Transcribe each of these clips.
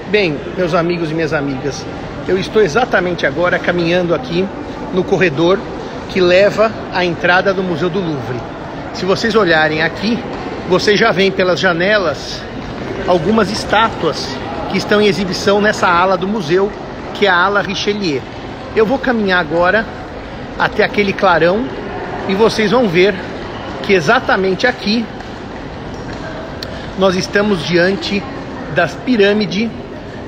Bem, meus amigos e minhas amigas, eu estou exatamente agora caminhando aqui no corredor que leva à entrada do Museu do Louvre. Se vocês olharem aqui, vocês já veem pelas janelas algumas estátuas que estão em exibição nessa ala do museu, que é a ala Richelieu. Eu vou caminhar agora até aquele clarão e vocês vão ver que exatamente aqui nós estamos diante das pirâmides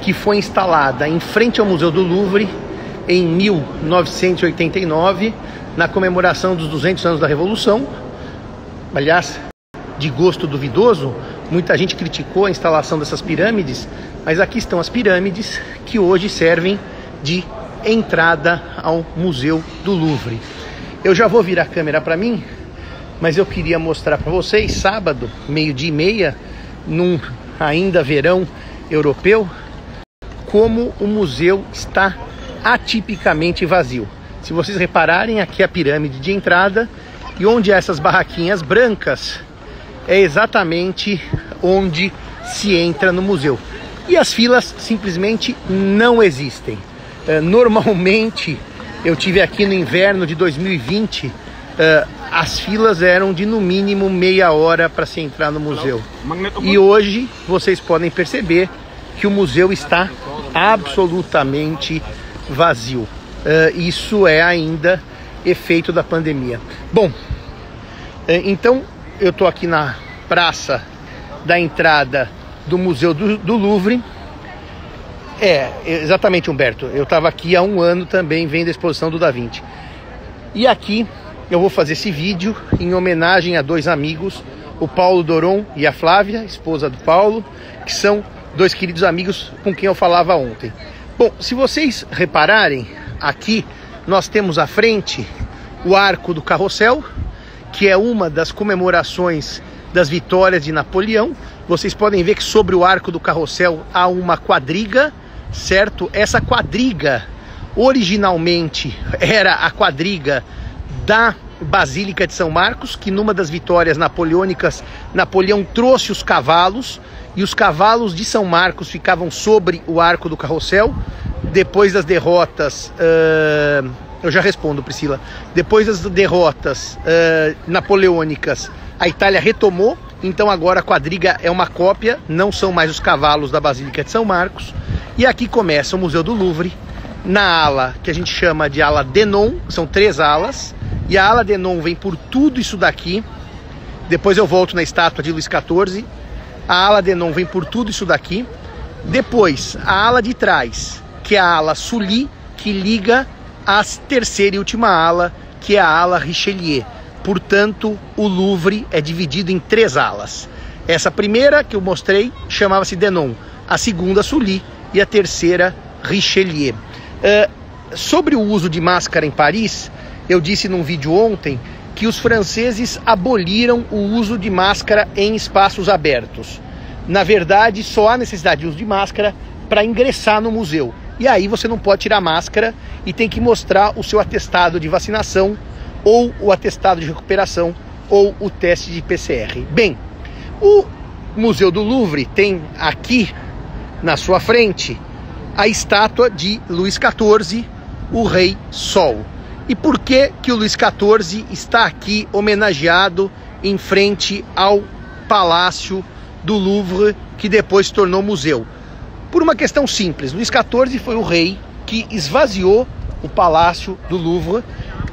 que foi instalada em frente ao Museu do Louvre em 1989, na comemoração dos 200 anos da Revolução. Aliás, de gosto duvidoso, muita gente criticou a instalação dessas pirâmides, mas aqui estão as pirâmides que hoje servem de entrada ao Museu do Louvre. Eu já vou virar a câmera para mim, mas eu queria mostrar para vocês, sábado, 12h30, num ainda verão europeu, como o museu está atipicamente vazio. Se vocês repararem, aqui é a pirâmide de entrada, e onde essas barraquinhas brancas é exatamente onde se entra no museu. E as filas simplesmente não existem. Normalmente, eu tive aqui no inverno de 2020, as filas eram de no mínimo meia hora para se entrar no museu. E hoje vocês podem perceber que o museu está absolutamente vazio. Isso é ainda efeito da pandemia. Bom, então eu estou aqui na praça da entrada do Museu do Louvre. Exatamente, Humberto. Eu estava aqui há um ano também vendo a exposição do Da Vinci. E aqui eu vou fazer esse vídeo em homenagem a dois amigos, o Paulo Doron e a Flávia, esposa do Paulo, que são dois queridos amigos com quem eu falava ontem. Bom, se vocês repararem, aqui nós temos à frente o Arco do Carrossel, que é uma das comemorações das vitórias de Napoleão. Vocês podem ver que sobre o Arco do Carrossel há uma quadriga, certo? Essa quadriga originalmente era a quadriga da Basílica de São Marcos, que numa das vitórias napoleônicas, Napoleão trouxe os cavalos, e os cavalos de São Marcos ficavam sobre o Arco do Carrossel. Depois das derrotas, eu já respondo, Priscila, depois das derrotas napoleônicas, a Itália retomou, então agora a quadriga é uma cópia, não são mais os cavalos da Basílica de São Marcos. E aqui começa o Museu do Louvre, na ala que a gente chama de ala Denon, são 3 alas, e a ala Denon vem por tudo isso daqui. Depois eu volto na estátua de Luís XIV. A ala Denon vem por tudo isso daqui. Depois, a ala de trás, que é a ala Sully, que liga a terceira e última ala, que é a ala Richelieu. Portanto, o Louvre é dividido em 3 alas. Essa primeira que eu mostrei chamava-se Denon, a segunda Sully e a terceira Richelieu. Sobre o uso de máscara em Paris, eu disse num vídeo ontem que os franceses aboliram o uso de máscara em espaços abertos. Na verdade, só há necessidade de uso de máscara para ingressar no museu. E aí você não pode tirar a máscara e tem que mostrar o seu atestado de vacinação, ou o atestado de recuperação, ou o teste de PCR. Bem, o Museu do Louvre tem aqui na sua frente a estátua de Luís XIV, o Rei Sol. E por que que o Luís XIV está aqui homenageado em frente ao Palácio do Louvre, que depois se tornou museu? Por uma questão simples. Luís XIV foi o rei que esvaziou o Palácio do Louvre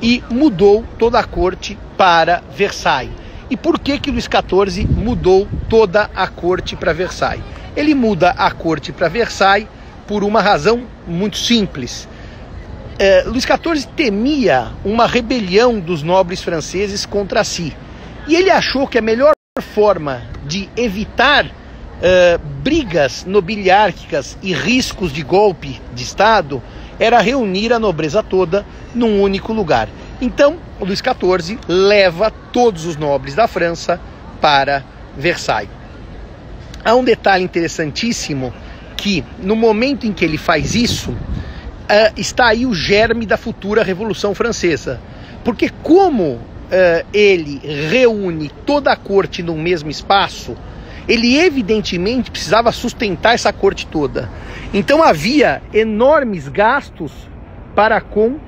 e mudou toda a corte para Versailles. E por que que Luís XIV mudou toda a corte para Versailles? Ele muda a corte para Versailles por uma razão muito simples. Luís XIV temia uma rebelião dos nobres franceses contra si. E ele achou que a melhor forma de evitar brigas nobiliárquicas e riscos de golpe de Estado era reunir a nobreza toda num único lugar. Então, o Luís XIV leva todos os nobres da França para Versailles. Há um detalhe interessantíssimo, que no momento em que ele faz isso, está aí o germe da futura Revolução Francesa. Porque como ele reúne toda a corte no mesmo espaço, ele evidentemente precisava sustentar essa corte toda. Então havia enormes gastos para com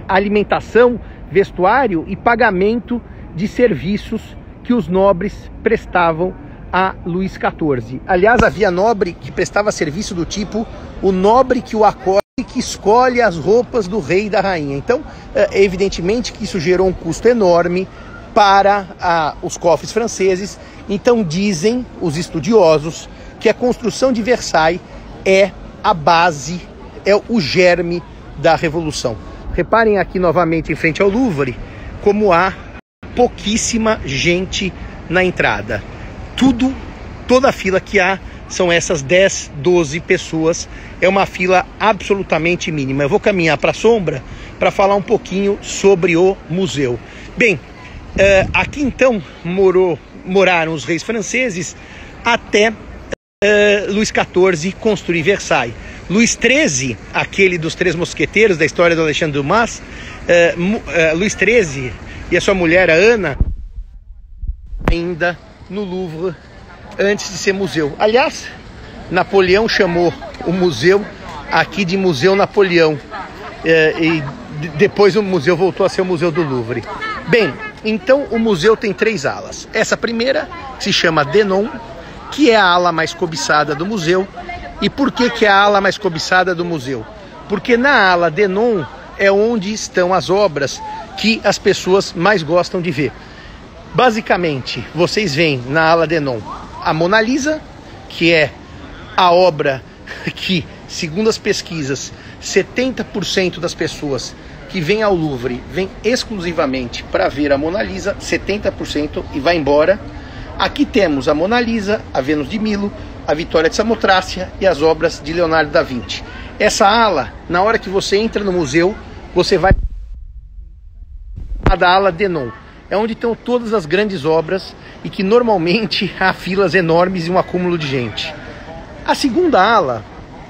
alimentação, vestuário e pagamento de serviços que os nobres prestavam a Luís XIV. Aliás, havia nobre que prestava serviço do tipo o nobre que o acorde, que escolhe as roupas do rei e da rainha. Então, evidentemente que isso gerou um custo enorme para os cofres franceses. Então dizem os estudiosos que a construção de Versailles é a base, é o germe da Revolução. Reparem aqui novamente em frente ao Louvre como há pouquíssima gente na entrada. Toda a fila que há são essas 10, 12 pessoas. É uma fila absolutamente mínima. Eu vou caminhar para a sombra para falar um pouquinho sobre o museu. Bem, aqui então moraram os reis franceses até Luís XIV construir Versailles. Luís XIII, aquele dos Três Mosqueteiros, da história do Alexandre Dumas, Luís XIII e a sua mulher, a Ana, ainda no Louvre antes de ser museu. Aliás, Napoleão chamou o museu aqui de Museu Napoleão, e depois o museu voltou a ser o Museu do Louvre. Bem, então o museu tem 3 alas. Essa primeira se chama Denon, que é a ala mais cobiçada do museu. E por que é a ala mais cobiçada do museu? Porque na ala Denon é onde estão as obras que as pessoas mais gostam de ver. Basicamente, vocês veem na ala Denon a Mona Lisa, que é a obra que, segundo as pesquisas, 70% das pessoas que vêm ao Louvre vêm exclusivamente para ver a Mona Lisa, 70%, e vai embora. Aqui temos a Mona Lisa, a Vênus de Milo, a Vitória de Samotrácia e as obras de Leonardo da Vinci. Essa ala, na hora que você entra no museu, você vai da ala Denon. É onde estão todas as grandes obras e que normalmente há filas enormes e um acúmulo de gente. A segunda ala,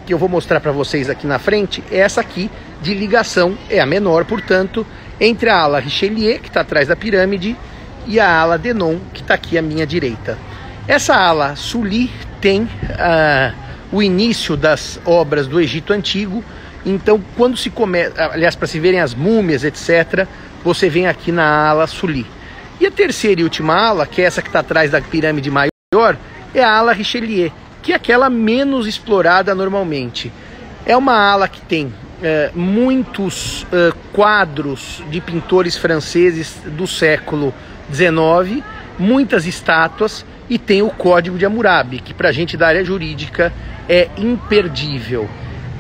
que eu vou mostrar para vocês aqui na frente, é essa aqui de ligação, é a menor, portanto, entre a ala Richelieu, que está atrás da pirâmide, e a ala Denon, que está aqui à minha direita. Essa ala Sully tem o início das obras do Egito Antigo. Então, quando se começa, aliás, para se verem as múmias, etc., você vem aqui na ala Sully. E a terceira e última ala, que é essa que está atrás da pirâmide maior, é a ala Richelieu, que é aquela menos explorada normalmente. É uma ala que tem muitos quadros de pintores franceses do século XIX, muitas estátuas, e tem o Código de Hammurabi, que para a gente da área jurídica é imperdível.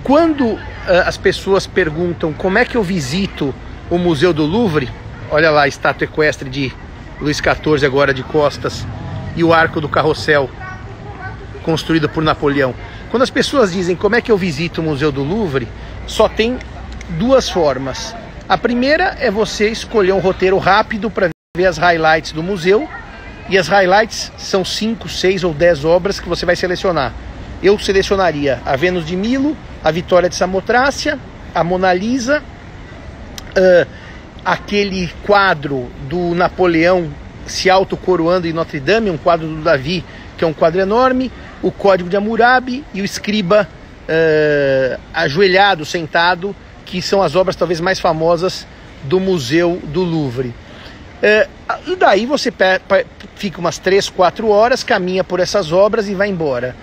Quando as pessoas perguntam como é que eu visito o Museu do Louvre, olha lá a estátua equestre de Luís XIV agora de costas e o arco do carrossel construído por Napoleão. Quando as pessoas dizem como é que eu visito o Museu do Louvre, só tem 2 formas. A primeira é você escolher um roteiro rápido para ver as highlights do museu, e as highlights são 5, 6 ou 10 obras que você vai selecionar. Eu selecionaria a Vênus de Milo, a Vitória de Samotrácia, a Mona Lisa, aquele quadro do Napoleão se autocoroando em Notre Dame, um quadro do Davi, que é um quadro enorme, o Código de Hammurabi e o escriba ajoelhado, sentado, que são as obras talvez mais famosas do Museu do Louvre. E daí você fica umas 3, 4 horas, caminha por essas obras e vai embora.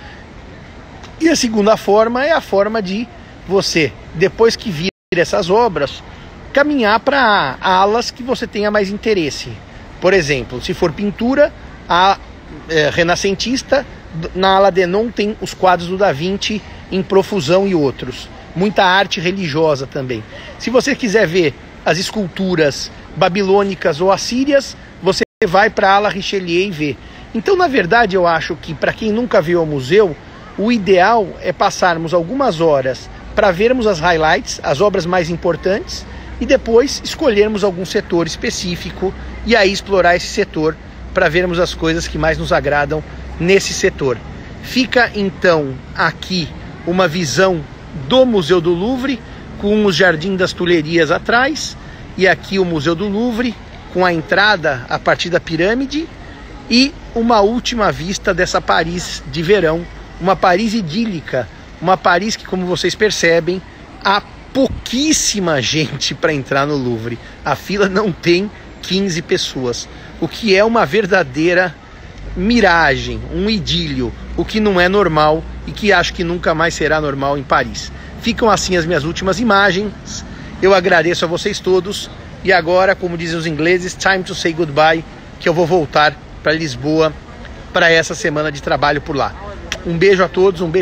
E a segunda forma é a forma de você, depois que vir essas obras, caminhar para alas que você tenha mais interesse. Por exemplo, se for pintura, a renascentista, na ala Denon tem os quadros do Da Vinci em profusão e outros. Muita arte religiosa também. Se você quiser ver as esculturas babilônicas ou assírias, você vai para a ala Richelieu e vê. Então, na verdade, eu acho que para quem nunca viu o museu, o ideal é passarmos algumas horas para vermos as highlights, as obras mais importantes, e depois escolhermos algum setor específico e aí explorar esse setor para vermos as coisas que mais nos agradam nesse setor. Fica então aqui uma visão do Museu do Louvre, com os Jardim das Tulherias atrás, e aqui o Museu do Louvre, com a entrada a partir da pirâmide, e uma última vista dessa Paris de verão, uma Paris idílica, uma Paris que, como vocês percebem, há pouquíssima gente para entrar no Louvre. A fila não tem 15 pessoas, o que é uma verdadeira miragem, um idílio, o que não é normal e que acho que nunca mais será normal em Paris. Ficam assim as minhas últimas imagens. Eu agradeço a vocês todos e agora, como dizem os ingleses, time to say goodbye, que eu vou voltar para Lisboa para essa semana de trabalho por lá. Um beijo a todos, um beijo.